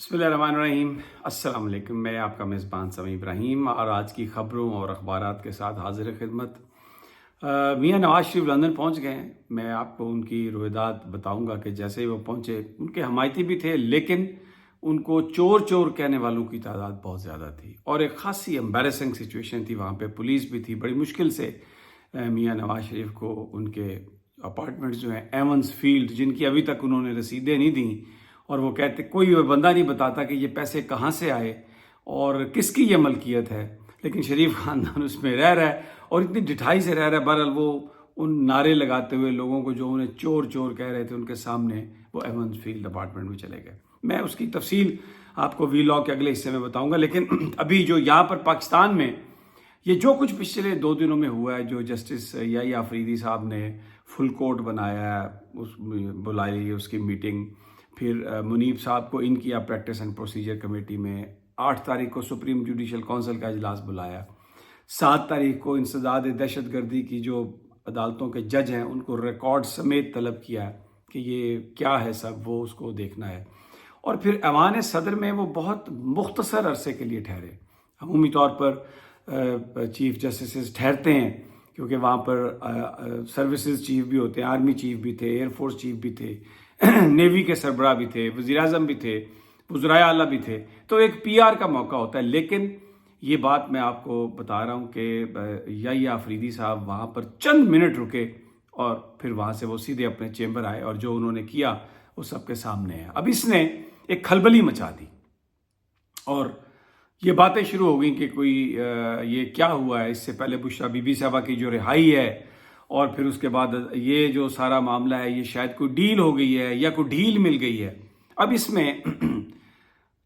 बिस्मिल्लाहिर्रहमानिर्रहीम। अस्सलाम वालेकुम। मैं आपका मेज़बान समी इब्राहिम और आज की ख़बरों और अखबारात के साथ हाजिर खिदमत। मियाँ नवाज शरीफ लंदन पहुंच गए हैं। मैं आपको उनकी रोयदाद बताऊंगा कि जैसे ही वो पहुंचे उनके हमायती भी थे, लेकिन उनको चोर चोर कहने वालों की तादाद बहुत ज़्यादा थी और एक ख़ासी एम्बैरेसिंग सिचुएशन थी। वहाँ पे पुलिस भी थी। बड़ी मुश्किल से मियाँ नवाज शरीफ को उनके अपार्टमेंट्स जो हैं एवंस फील्ड, जिनकी अभी तक उन्होंने रसीदें नहीं दी, और वो कहते कोई बंदा नहीं बताता कि ये पैसे कहाँ से आए और किसकी ये मलकियत है, लेकिन शरीफ खानदान उसमें रह रहा है और इतनी ढिठाई से रह रहा है। बहरहाल वो उन नारे लगाते हुए लोगों को जो उन्हें चोर चोर कह रहे थे उनके सामने वो एवंस फील्ड अपार्टमेंट में चले गए। मैं उसकी तफसील आपको वीलॉग के अगले हिस्से में बताऊंगा, लेकिन अभी जो यहाँ पर पाकिस्तान में ये जो कुछ पिछले 2 दिनों में हुआ है, जो जस्टिस याहिया अफरीदी साहब ने फुल कोर्ट बनाया, उस बुलाई उसकी मीटिंग, फिर मुनीब साहब को इन किया प्रैक्टिस एंड प्रोसीजर कमेटी में, 8 तारीख को सुप्रीम जुडिशल काउंसिल का इजलास बुलाया, 7 तारीख को इंसदाद दहशत गर्दी की जो अदालतों के जज हैं उनको रिकॉर्ड समेत तलब किया कि ये क्या है, सब वो उसको देखना है। और फिर ऐवान सदर में वो बहुत मुख्तसर अरसे के लिए ठहरे। अमूमी तौर पर चीफ जस्टिस ठहरते हैं क्योंकि वहाँ पर सर्विसेज चीफ भी होते हैं, आर्मी चीफ भी थे, एयरफोर्स चीफ भी थे, नेवी के सरबराह भी थे, वज़ीर आज़म भी थे, वज़राए आला भी थे, तो एक पीआर का मौका होता है। लेकिन ये बात मैं आपको बता रहा हूँ कि याहिया अफरीदी साहब वहाँ पर चंद मिनट रुके और फिर वहाँ से वो सीधे अपने चेंबर आए और जो उन्होंने किया वो सबके सामने है। अब इसने एक खलबली मचा दी और ये बातें शुरू हो गई कि कोई ये क्या हुआ है। इससे पहले बुशरा बीबी साहबा की जो रिहाई है और फिर उसके बाद ये जो सारा मामला है, ये शायद कोई डील हो गई है या कोई ढील मिल गई है। अब इसमें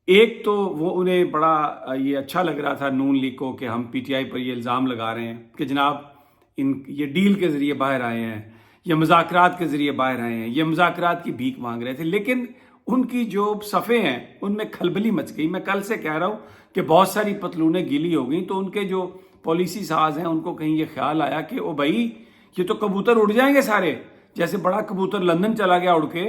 एक तो वो उन्हें बड़ा ये अच्छा लग रहा था नून लीग को कि हम पीटीआई पर ये इल्ज़ाम लगा रहे हैं कि जनाब ये डील के ज़रिए बाहर आए हैं, ये मुज़ाकरात के ज़रिए बाहर आए हैं, ये मुज़ाकरात की भीख मांग रहे थे। लेकिन उनकी जो सफ़े हैं उनमें खलबली मच गई। मैं कल से कह रहा हूँ कि बहुत सारी पतलूनें गीली हो गई, तो उनके जो पॉलिसी साज हैं उनको कहीं ये ख्याल आया कि ओ भाई ये तो कबूतर उड़ जाएंगे सारे, जैसे बड़ा कबूतर लंदन चला गया उड़ के।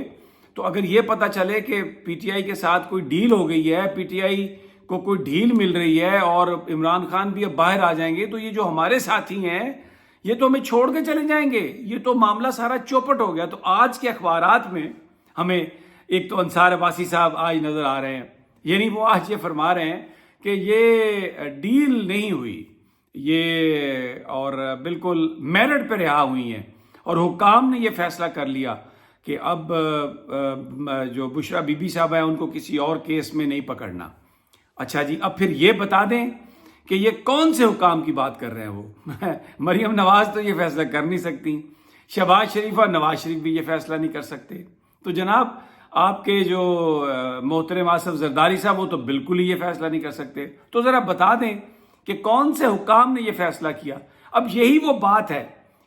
तो अगर ये पता चले कि पीटीआई के साथ कोई डील हो गई है, पीटीआई को कोई ढील मिल रही है और इमरान खान भी अब बाहर आ जाएंगे, तो ये जो हमारे साथी हैं ये तो हमें छोड़ के चले जाएंगे, ये तो मामला सारा चौपट हो गया। तो आज के अखबारात में हमें एक तो अंसार अब्बासी साहब आज नजर आ रहे हैं, यानी वो आज ये फरमा रहे हैं कि ये डील नहीं हुई, ये और बिल्कुल मेरिट पे रिहा हुई हैं और हुक्काम ने ये फैसला कर लिया कि अब जो बुशरा बीबी साहब है उनको किसी और केस में नहीं पकड़ना। अच्छा जी, अब फिर ये बता दें कि ये कौन से हुक्काम की बात कर रहे हैं वो मरियम नवाज तो ये फैसला कर नहीं सकती, शहबाज शरीफ और नवाज शरीफ भी ये फैसला नहीं कर सकते, तो जनाब आपके जो मोहतरम आसफ जरदारी साहब वो तो बिल्कुल ही ये फैसला नहीं कर सकते। तो ज़रा बता दें कि कौन से हुक्काम ने ये फैसला किया। अब यही वो बात है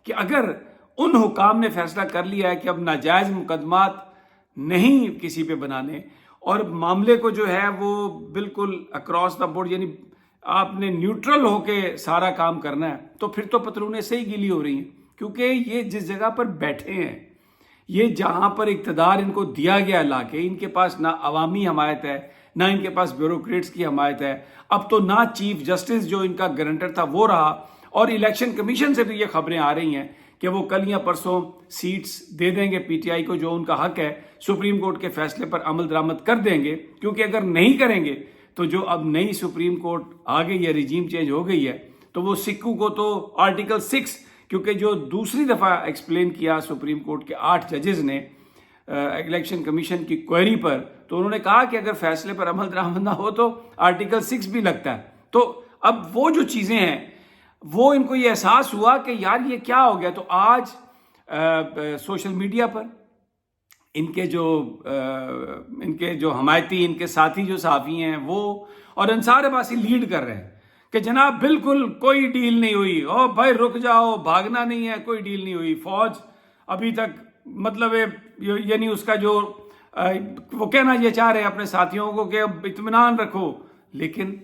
कि अगर उन हुक्काम ने फैसला कर लिया है कि अब नाजायज़ मुकदमात नहीं किसी पे बनाने और मामले को जो है वो बिल्कुल अक्रॉस द बोर्ड, यानी आपने न्यूट्रल होके सारा काम करना है, तो फिर तो पतलूनें से ही गीली हो रही हैं। क्योंकि ये जिस जगह पर बैठे हैं, ये जहां पर इक्तदार इनको दिया गया लाके, इनके पास ना अवामी हमायत है, ना इनके पास ब्यूरोक्रेट्स की हमायत है, अब तो ना चीफ जस्टिस जो इनका गारंटर था वो रहा, और इलेक्शन कमीशन से भी ये खबरें आ रही हैं कि वो कल या परसों सीट्स दे देंगे पीटीआई को, जो उनका हक है, सुप्रीम कोर्ट के फैसले पर अमल दरामद कर देंगे। क्योंकि अगर नहीं करेंगे तो जो अब नई सुप्रीम कोर्ट आ गई है, रिजीम चेंज हो गई है, तो वो सिक्कू को तो आर्टिकल 6, क्योंकि जो दूसरी दफ़ा एक्सप्लेन किया सुप्रीम कोर्ट के 8 जजेस ने इलेक्शन कमीशन की क्वेरी पर, तो उन्होंने कहा कि अगर फैसले पर अमल दरामद ना हो तो आर्टिकल 6 भी लगता है। तो अब वो जो चीज़ें हैं वो इनको ये एहसास हुआ कि यार ये क्या हो गया। तो आज सोशल मीडिया पर इनके जो हमायती, इनके साथी जो सहाफ़ी हैं वो और अंसार अब्बासी लीड कर रहे हैं कि जनाब बिल्कुल कोई डील नहीं हुई, ओ भाई रुक जाओ, भागना नहीं है, कोई डील नहीं हुई। फौज अभी तक मतलब यानी उसका जो वो कहना ये चाह रहे हैं अपने साथियों को कि अब इत्मीनान रखो, लेकिन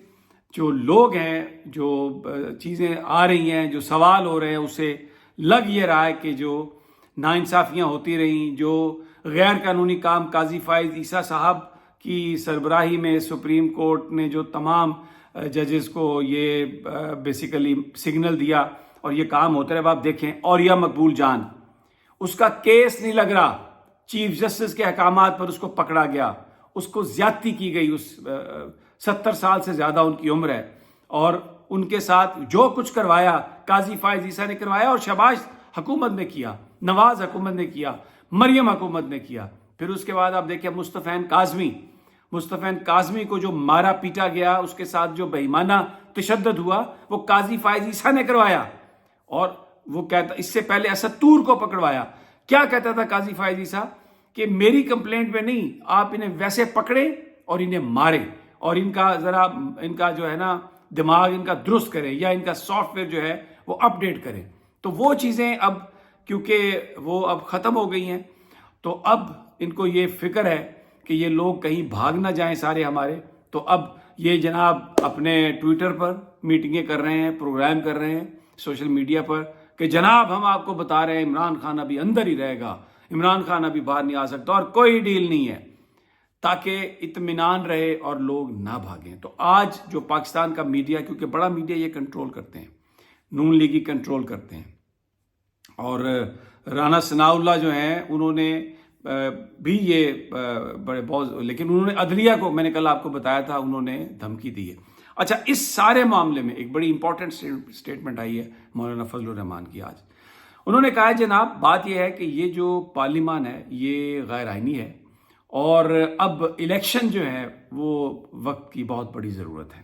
जो लोग हैं, जो चीज़ें आ रही हैं, जो सवाल हो रहे हैं, उससे लग ये रहा है कि जो नाइंसाफ़ियाँ होती रहीं, जो गैर कानूनी काम काजी फाइज ईसा साहब کی سربراہی میں سپریم کورٹ نے جو تمام ججز کو یہ بیسیکلی سگنل دیا اور یہ کام ہوتا رہا. آپ دیکھیں اوریہ مقبول جان، اس کا کیس نہیں لگ رہا، چیف جسٹس کے احکامات پر اس کو پکڑا گیا، اس کو زیادتی کی گئی. اس 70 سال سے زیادہ ان کی عمر ہے اور ان کے ساتھ جو کچھ کروایا قاضی فائز عیسیٰ نے کروایا، اور شہباز حکومت نے کیا، نواز حکومت نے کیا، مریم حکومت نے کیا. پھر اس کے بعد آپ دیکھیں مصطفی کاظمی کو جو مارا پیٹا گیا، اس کے ساتھ جو بے ایمانہ تشدد ہوا، وہ قاضی فائز عیسیٰ نے کروایا. اور وہ کہتا، اس سے پہلے اسد طور کو پکڑوایا. کیا کہتا تھا قاضی فائز عیسیٰ کہ میری کمپلینٹ میں نہیں، آپ انہیں ویسے پکڑے اور انہیں مارے اور ان کا جو ہے نا دماغ ان کا درست کرے یا ان کا سافٹ ویئر جو ہے وہ اپ ڈیٹ کرے. تو وہ چیزیں اب کیونکہ وہ اب ختم ہو گئی ہیں، تو اب ان کو یہ فکر ہے کہ یہ لوگ کہیں بھاگ نہ جائیں سارے ہمارے. تو اب یہ جناب اپنے ٹویٹر پر میٹنگیں کر رہے ہیں، پروگرام کر رہے ہیں سوشل میڈیا پر کہ جناب ہم آپ کو بتا رہے ہیں عمران خان ابھی اندر ہی رہے گا، عمران خان ابھی باہر نہیں آ سکتا اور کوئی ڈیل نہیں ہے، تاکہ اطمینان رہے اور لوگ نہ بھاگیں. تو آج جو پاکستان کا میڈیا، کیونکہ بڑا میڈیا یہ کنٹرول کرتے ہیں، نون لیگی کنٹرول کرتے ہیں، اور رانا ثناء اللہ جو ہیں انہوں نے بھی یہ بڑے بہت، لیکن انہوں نے عدلیہ کو، میں نے کل آپ کو بتایا تھا، انہوں نے دھمکی دی ہے. اچھا، اس سارے معاملے میں ایک بڑی امپورٹنٹ سٹیٹمنٹ آئی ہے مولانا فضل الرحمان کی آج. انہوں نے کہا جناب بات یہ ہے کہ یہ جو پارلیمان ہے یہ غیر آئینی ہے اور اب الیکشن جو ہے وہ وقت کی بہت بڑی ضرورت ہے،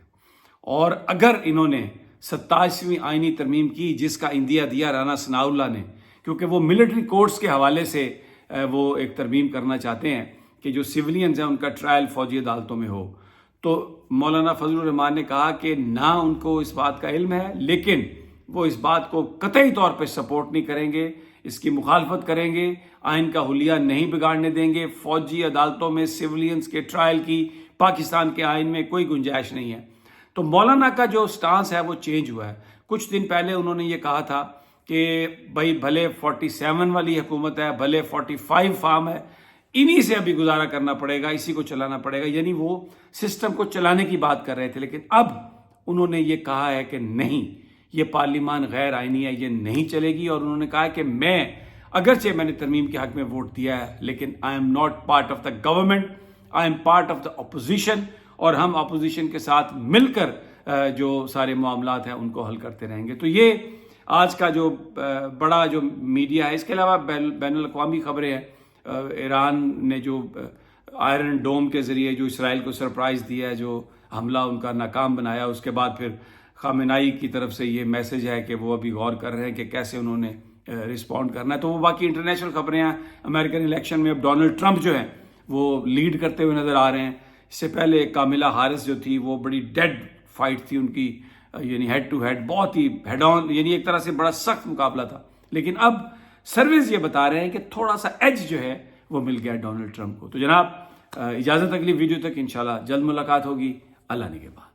اور اگر انہوں نے 27ویں آئینی ترمیم کی جس کا اندیا دیا رانا ثناء اللہ نے، کیونکہ وہ ملٹری کورٹس کے حوالے سے وہ ایک ترمیم کرنا چاہتے ہیں کہ جو سیولینز ہیں ان کا ٹرائل فوجی عدالتوں میں ہو، تو مولانا فضل الرحمان نے کہا کہ نہ ان کو اس بات کا علم ہے، لیکن وہ اس بات کو قطعی طور پہ سپورٹ نہیں کریں گے، اس کی مخالفت کریں گے، آئین کا حلیہ نہیں بگاڑنے دیں گے. فوجی عدالتوں میں سیولینز کے ٹرائل کی پاکستان کے آئین میں کوئی گنجائش نہیں ہے. تو مولانا کا جو سٹانس ہے وہ چینج ہوا ہے. کچھ دن پہلے انہوں نے یہ کہا تھا کہ بھائی بھلے 47 والی حکومت ہے، بھلے 45 فارم ہے، انہی سے ابھی گزارا کرنا پڑے گا، اسی کو چلانا پڑے گا. یعنی وہ سسٹم کو چلانے کی بات کر رہے تھے، لیکن اب انہوں نے یہ کہا ہے کہ نہیں، یہ پارلیمان غیر آئینی ہے، یہ نہیں چلے گی. اور انہوں نے کہا کہ اگرچہ میں نے ترمیم کے حق میں ووٹ دیا ہے، لیکن I am not part of the government, I am part of the opposition, اور ہم اپوزیشن کے ساتھ مل کر جو سارے معاملات ہیں ان کو حل کرتے رہیں گے. تو یہ آج کا جو بڑا جو میڈیا ہے. اس کے علاوہ بین الاقوامی خبریں ہیں. ایران نے جو آئرن ڈوم کے ذریعے جو اسرائیل کو سرپرائز دیا ہے، جو حملہ ان کا ناکام بنایا، اس کے بعد پھر خامنائی کی طرف سے یہ میسج ہے کہ وہ ابھی غور کر رہے ہیں کہ کیسے انہوں نے رسپونڈ کرنا ہے. تو وہ باقی انٹرنیشنل خبریں ہیں. امریکن الیکشن میں اب ڈونلڈ ٹرمپ جو ہیں وہ لیڈ کرتے ہوئے نظر آ رہے ہیں. اس سے پہلے کاملا ہارس جو تھی وہ بڑی ڈیڈ فائٹ تھی ان کی، یعنی ہیڈ ٹو ہیڈ، بہت ہی ہیڈ آن، یعنی ایک طرح سے بڑا سخت مقابلہ تھا. لیکن اب سروس یہ بتا رہے ہیں کہ تھوڑا سا ایج جو ہے وہ مل گیا ڈونلڈ ٹرمپ کو. تو جناب اجازت، اگلی ویڈیو تک انشاءاللہ جلد ملاقات ہوگی. اللہ نے کے بعد.